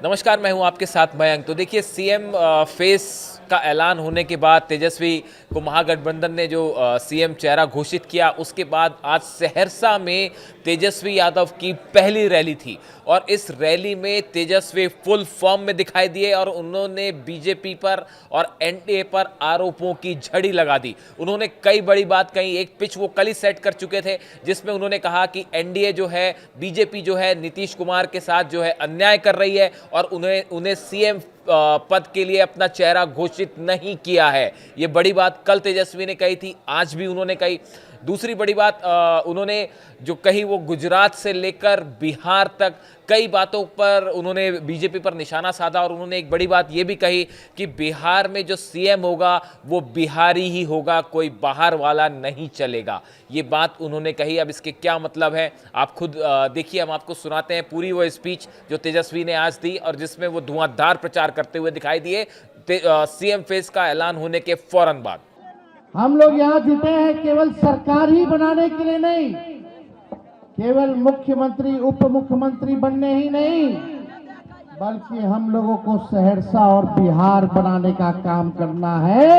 नमस्कार, मैं हूं आपके साथ मयंक। तो देखिए, सीएम फेस का ऐलान होने के बाद तेजस्वी को महागठबंधन ने जो सीएम चेहरा घोषित किया, उसके बाद आज सहरसा में तेजस्वी यादव की पहली रैली थी और इस रैली में तेजस्वी फुल फॉर्म में दिखाई दिए और उन्होंने बीजेपी पर और एनडीए पर आरोपों की झड़ी लगा दी। उन्होंने कई बड़ी बात कही। एक पिच वो कल ही सेट कर चुके थे जिसमें उन्होंने कहा कि एनडीए जो है, बीजेपी जो है, नीतीश कुमार के साथ जो है अन्याय कर रही है और उन्हें सीएम पद के लिए अपना चेहरा घोषित नहीं किया है। ये बड़ी बात कल तेजस्वी ने कही थी, आज भी उन्होंने कही। दूसरी बड़ी बात उन्होंने जो कही वो गुजरात से लेकर बिहार तक कई बातों पर उन्होंने बीजेपी पर निशाना साधा और उन्होंने एक बड़ी बात ये भी कही कि बिहार में जो सीएम होगा वो बिहारी ही होगा, कोई बाहर वाला नहीं चलेगा। ये बात उन्होंने कही। अब इसके क्या मतलब है आप खुद देखिए, हम आपको सुनाते हैं पूरी वो स्पीच जो तेजस्वी ने आज दी और जिसमें वो धुआंधार प्रचार करते हुए दिखाई दिए सीएम फेस का ऐलान होने के फौरन बाद। हम लोग यहाँ जुटे हैं केवल सरकार ही बनाने के लिए नहीं, केवल मुख्यमंत्री उप मुख्यमंत्री बनने ही नहीं, बल्कि हम लोगों को सहरसा और बिहार बनाने का काम करना है।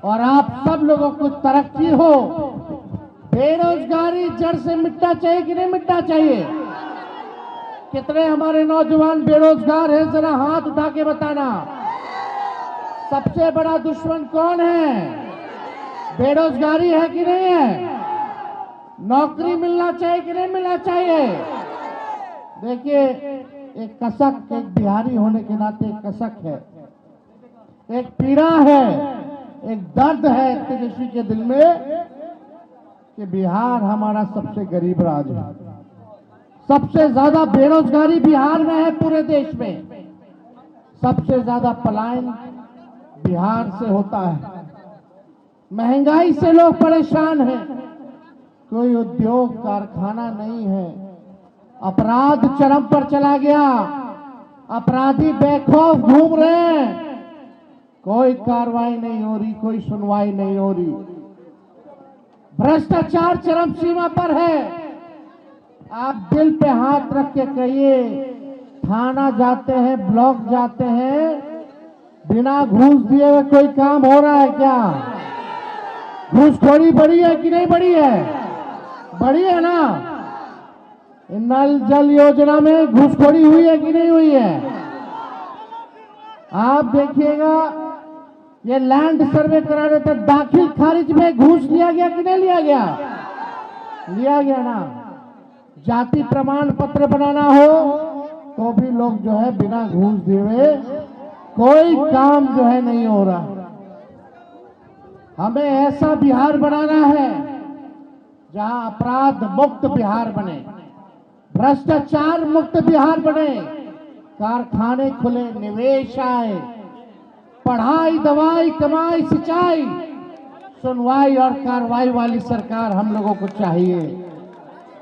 और आप सब लोगों को तरक्की हो, बेरोजगारी जड़ से मिटना चाहिए कि नहीं मिटना चाहिए? कितने हमारे नौजवान बेरोजगार हैं, जरा हाथ उठा के बताना। सबसे बड़ा दुश्मन कौन है? बेरोजगारी है कि नहीं है? नौकरी मिलना चाहिए कि नहीं मिलना चाहिए? देखिए, एक कसक, एक बिहारी होने के नाते एक कसक है, एक पीड़ा है, एक दर्द है तेजस्वी के दिल में कि बिहार हमारा सबसे गरीब राज्य है। सबसे ज्यादा बेरोजगारी बिहार में है पूरे देश में। सबसे ज्यादा पलायन बिहार से होता है। महंगाई से लोग परेशान हैं, कोई उद्योग कारखाना नहीं है। अपराध चरम पर चला गया, अपराधी बेखौफ घूम रहे हैं, कोई कार्रवाई नहीं हो रही, कोई सुनवाई नहीं हो रही। भ्रष्टाचार चरम सीमा पर है। आप दिल पे हाथ रख के कहिए, थाना जाते हैं, ब्लॉक जाते हैं, बिना घूस दिए हुए कोई काम हो रहा है क्या? घूसखोरी बढ़ी है कि नहीं बढ़ी है? बढ़ी है ना? नल जल योजना में घूसखोरी हुई है कि नहीं हुई है? आप देखिएगा, ये लैंड सर्वे कराने तक दाखिल खारिज में घूस लिया गया कि नहीं लिया गया? लिया गया ना। जाति प्रमाण पत्र बनाना हो तो भी लोग जो है बिना घूस दिए हुए कोई काम जो है नहीं हो रहा। हमें ऐसा बिहार बनाना है जहां अपराध मुक्त बिहार बने, भ्रष्टाचार मुक्त बिहार बने, कारखाने खुले, निवेश आए, पढ़ाई, दवाई, कमाई, सिंचाई, सुनवाई और कार्रवाई वाली सरकार हम लोगों को चाहिए।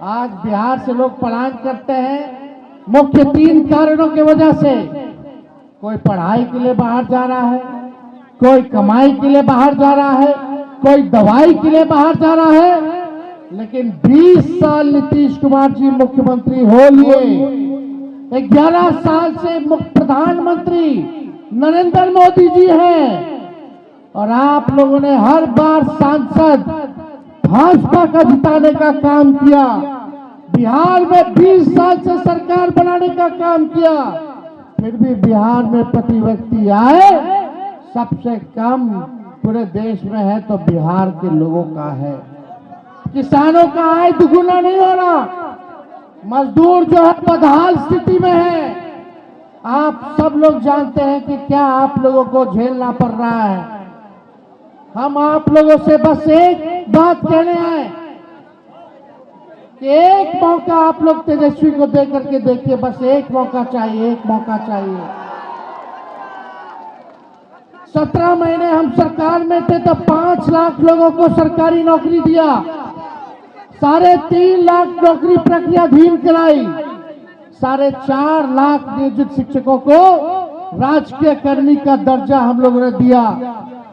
आज बिहार से लोग पलायन करते हैं मुख्य 3 कारणों की वजह से। कोई पढ़ाई के लिए बाहर जा रहा है, कोई कमाई के लिए बाहर जा रहा है, कोई दवाई के लिए बाहर जा रहा है। लेकिन 20 साल नीतीश कुमार जी मुख्यमंत्री हो लिए, 11 साल से प्रधानमंत्री नरेंद्र मोदी जी हैं और आप लोगों ने हर बार सांसद भाजपा का जिताने का काम किया। बिहार में 20 साल से सरकार बनाने का काम किया, फिर भी बिहार में प्रति व्यक्ति आय सबसे कम पूरे देश में है तो बिहार के लोगों का है। किसानों का आय दुगुना नहीं हो रहा, मजदूर जो है बदहाल स्थिति में है। आप सब लोग जानते हैं कि क्या आप लोगों को झेलना पड़ रहा है। हम आप लोगों से बस एक बात कहने आए कि एक मौका आप लोग तेजस्वी को दे करके देखिए, बस एक मौका चाहिए, एक मौका चाहिए। 17 महीने हम सरकार में थे तो 5 लाख लोगों को सरकारी नौकरी दिया, 3.5 लाख नौकरी प्रक्रियाधीन कराई, 4.5 लाख नियोजित शिक्षकों को राजकीय कर्मी का दर्जा हम लोगों ने दिया।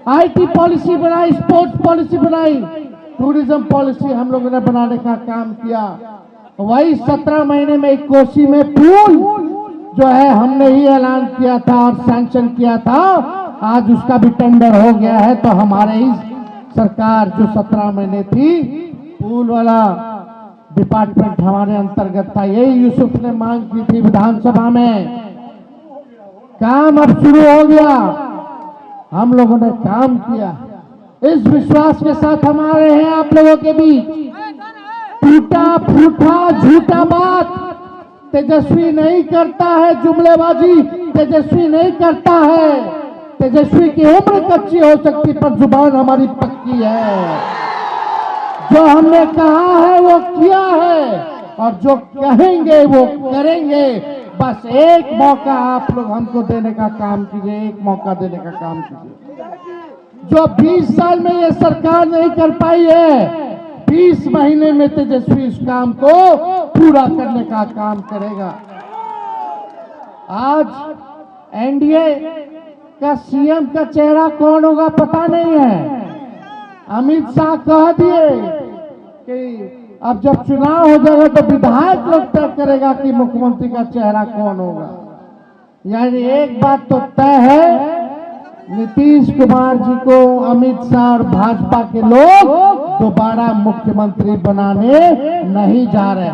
आईटी पॉलिसी बनाई, स्पोर्ट्स पॉलिसी बनाई, टूरिज्म पॉलिसी हम लोगों ने बनाने का काम किया। वही 17 महीने में कोसी में पुल जो है हमने ही ऐलान किया था और सैंक्शन किया था, आज उसका भी टेंडर हो गया है। तो हमारे ही सरकार जो 17 महीने थी, पुल वाला डिपार्टमेंट हमारे अंतर्गत था। यही यूसुफ ने मांग की थी विधानसभा में, काम अब शुरू हो गया, हम लोगों ने काम किया। इस विश्वास के साथ हमारे हैं आप लोगों के बीच। टूटा फूटा झूठा बात तेजस्वी नहीं करता है, जुमलेबाजी तेजस्वी नहीं करता है। तेजस्वी की उम्र कच्ची हो सकती पर जुबान हमारी पक्की है। जो हमने कहा है वो किया है और जो कहेंगे वो करेंगे। बस एक मौका आप लोग हमको देने का काम कीजिए, एक मौका देने का काम कीजिए। जो 20 साल में ये सरकार नहीं कर पाई है, 20 महीने में तेजस्वी इस काम को पूरा करने का काम करेगा। आज एनडीए का सीएम का चेहरा कौन होगा पता नहीं है। अमित शाह कह दिए कि अब जब चुनाव हो जाएगा तो विधायक लोग तय करेगा कि मुख्यमंत्री का चेहरा कौन होगा। यानी एक बात तो तय है, नीतीश कुमार जी को अमित शाह और भाजपा के लोग दोबारा मुख्यमंत्री बनाने नहीं जा रहे।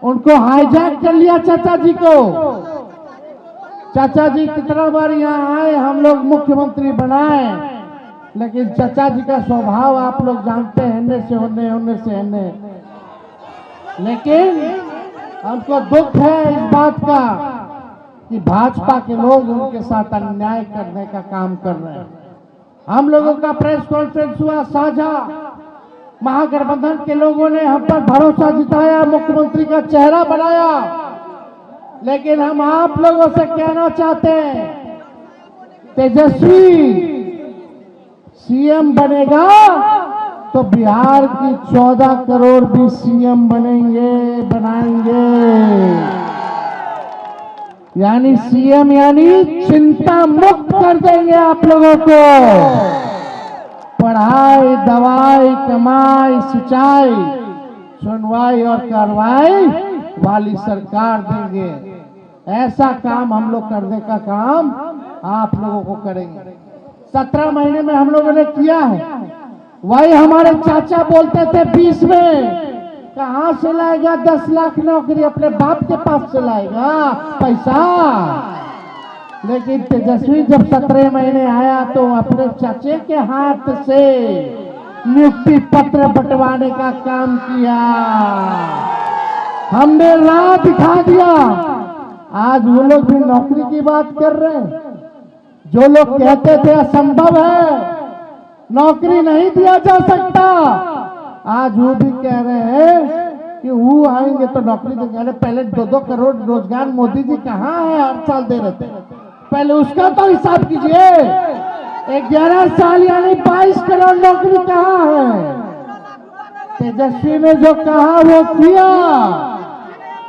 उनको हाईजैक कर लिया चाचा जी को। चाचा जी कितना बार यहाँ आए, हम लोग मुख्यमंत्री बनाए, लेकिन चाचा जी का स्वभाव आप लोग जानते हैं, हिन्ने से होने, होने से हिन्ने। लेकिन हमको दुख है इस बात का कि भाजपा के लोग उनके साथ अन्याय करने का काम कर रहे हैं। हम लोगों का प्रेस कॉन्फ्रेंस हुआ साझा, महागठबंधन के लोगों ने हम पर भरोसा जताया, मुख्यमंत्री का चेहरा बनाया। लेकिन हम आप लोगों से कहना चाहते हैं, तेजस्वी सीएम बनेगा तो बिहार की 14 करोड़ भी सीएम बनाएंगे। यानी सीएम यानी चिंता मुक्त कर देंगे आप लोगों को। पढ़ाई, दवाई, कमाई, सिंचाई, सुनवाई और कार्रवाई वाली सरकार देंगे। ऐसा काम हम लोग करने का काम आप लोगों को करेंगे। 17 महीने में हम लोगों ने किया है। वही हमारे चाचा बोलते थे 20 में कहां से लाएगा 10 लाख नौकरी, अपने बाप के पास से लाएगा पैसा। लेकिन तेजस्वी जब 17 महीने आया तो अपने चाचे के हाथ से नियुक्ति पत्र बंटवाने का काम किया। हमने राह दिखा दिया। आज वो लोग भी नौकरी की बात कर रहे हैं। जो लोग कहते थे असंभव है, नौकरी नहीं दिया जा सकता, आज वो भी कह रहे हैं कि वो आएंगे तो नौकरी देंगे। पहले 2-2 करोड़ रोजगार मोदी जी कहाँ है, हर साल दे रहे थे। पहले उसका तो हिसाब कीजिए। 11 साल यानी 22 करोड़ नौकरी कहाँ है। तेजस्वी ने जो कहा वो किया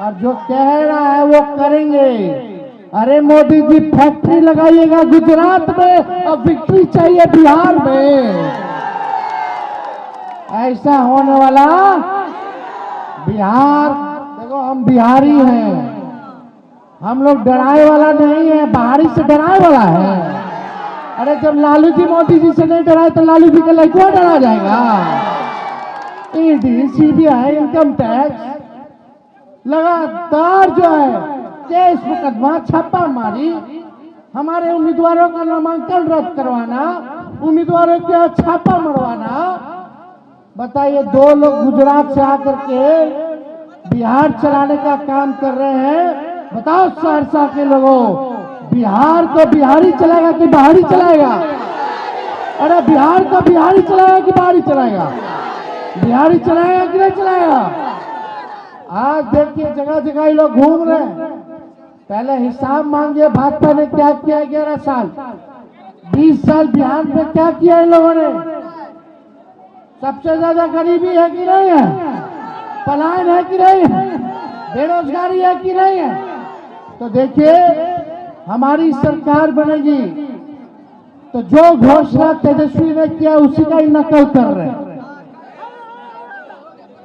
और जो कह रहा है वो करेंगे। अरे मोदी जी फैक्ट्री लगाइएगा गुजरात में और विक्ट्री चाहिए बिहार में। ऐसा होने वाला बिहार, देखो हम बिहारी हैं, हम लोग डराए वाला नहीं है, बाहरी से डराए वाला है। अरे जब लालू जी मोदी जी से नहीं डराए तो लालू जी के लड़का डरा जाएगा। ईडी, सीबीआई, इनकम टैक्स लगातार जो है केस मुकदमा, छापा मारी, हमारे उम्मीदवारों का नामांकन रद्द करवाना, उम्मीदवारों के यहाँ छापा मरवाना। बताइए, 2 लोग गुजरात से आकर के बिहार चलाने का काम कर रहे हैं। बताओ सहरसा के लोगों, बिहार को बिहारी चलाएगा कि बाहरी चलाएगा? अरे बिहार को बिहारी चलाएगा कि बाहरी चलाएगा? बिहारी चलाएगा कि नहीं चलाएगा? आज देखिए जगह जगह ये लोग घूम रहे हैं। पहले हिसाब मांगिए, भाजपा ने क्या किया 11 साल, 20 साल बिहार में क्या किया इन लोगों ने? सबसे ज्यादा गरीबी है कि नहीं है? पलायन है कि नहीं है? बेरोजगारी है कि नहीं है? तो देखिए, हमारी सरकार बनेगी तो जो घोषणा तेजस्वी ने किया उसी का ही नकल कर रहे हैं।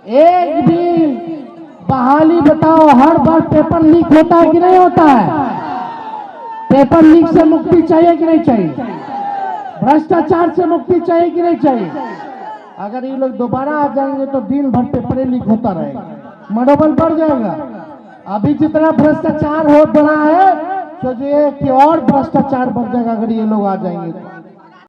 एक भी बहाली बताओ, हर बार पेपर लीक होता है कि नहीं होता है? पेपर लीक से मुक्ति चाहिए कि नहीं चाहिए? भ्रष्टाचार से मुक्ति चाहिए कि नहीं चाहिए? अगर ये लोग दोबारा आ जाएंगे तो दिन भर पेपर लीक होता रहेगा, मनोबल बढ़ जाएगा। अभी जितना भ्रष्टाचार हो बढ़ा है, सोचिए कि और भ्रष्टाचार बढ़ जाएगा अगर ये लोग आ जाएंगे तो।